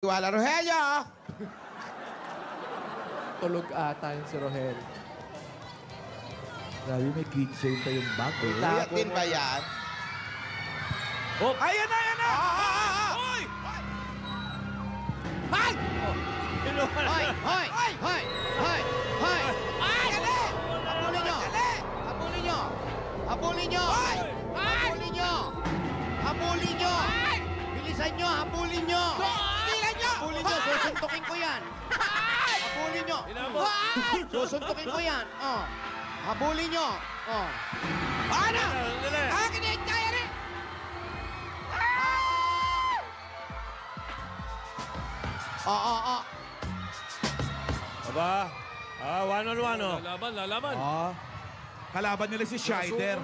Wala, Rogelio! Tulog ata yung si Rohel. Grabe, may keychain pa yung bag. Kuya din ba yan? Oh, ayan na, ayan na! Hoy! Hoy! Hoy! Hoy! Hoy! Hoy! Hoy! Ay! Dali! Habulin nyo! Habulin nyo! Habulin nyo! Habulin nyo! Habulin nyo! Bilisan nyo! Habulin nyo! Bilisan nyo! Habulin nyo! Susuntukin ko yan! Habulin nyo! Susuntukin ko yan! Oh. Habulin nyo! Oh. Ano? Akin na! Kaya rin! Oo. Aba, one-on-one, oh. Lalaban. Kalaban nila si Scheider.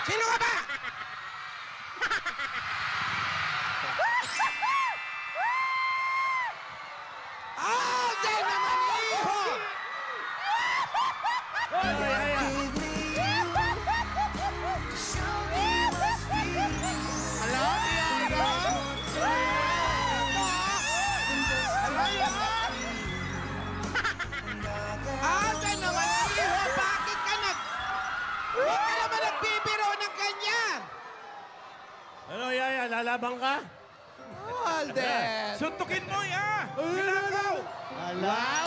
Sino ka ba? Diyan naman, iho! Diyan naman, iho! Bakit ka Huwag ka naman nagbibiro ng ganyan! Ano, Yaya, lalaban ka? Alden! Suntukin mo, ya! Ginagaw! Alaw!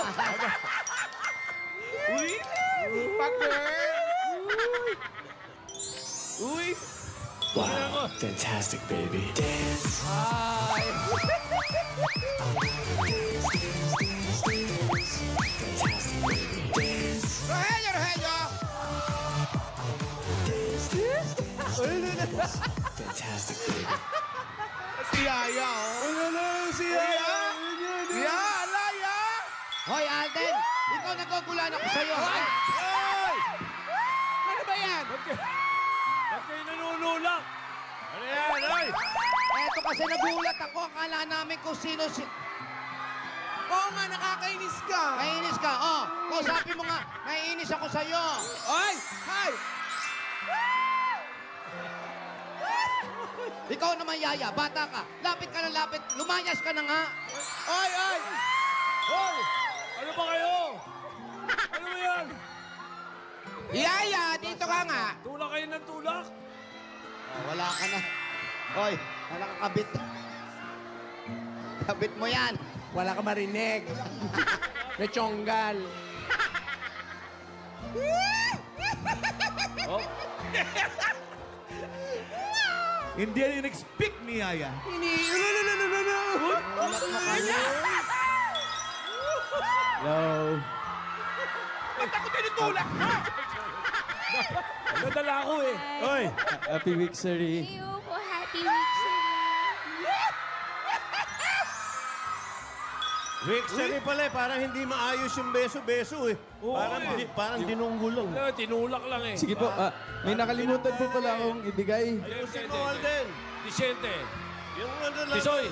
Uy! Uy! Wow, fantastic, baby. Dance. Fantastic, baby. Dance. Rogelio! Fantastic, baby. Si Yaya, oh. Si Yaya! Yaya! Hoy, Alden! Ikaw nagkukulan ako sa'yo, ha? Ano ba yan? Ba't kayo nanunulak? Ano yan, oy? Eto kasi nagulat ako. Akala namin kung sino si... Oo nga, nakakainis ka. Naiinis ka, oh. Kausapin mo nga, naiinis ako sa'yo. Oy! Hi! Ikaw naman, Yaya, bata ka. Lapit ka na lapit. Lumayas ka na nga. Oy! Hoy! Ano ba kayo? Ano ba yan? Yaya, dito ka nga. Tulak kayo ng tulak? Oh, wala ka na. Hoy, wala ka kabit. Kabit mo yan. Wala ka marinig. Mechonggal. Oh, Hindi yan in-expect ni Yaya. Ulat mo kanya. Hello. Ba't ako tinutulak mo? nadala ko eh. Oy! Happy week, Sari. Ayaw po, happy week sa'yo. Rick, sorry pala eh. Parang hindi maayos yung beso-beso eh. Parang dinunggol lang. Tinulak lang eh. Sige po, may nakalimutan po pala akong ibigay. Ayusin mo, Alden. Vicente. Yung ano lang. Tisoy.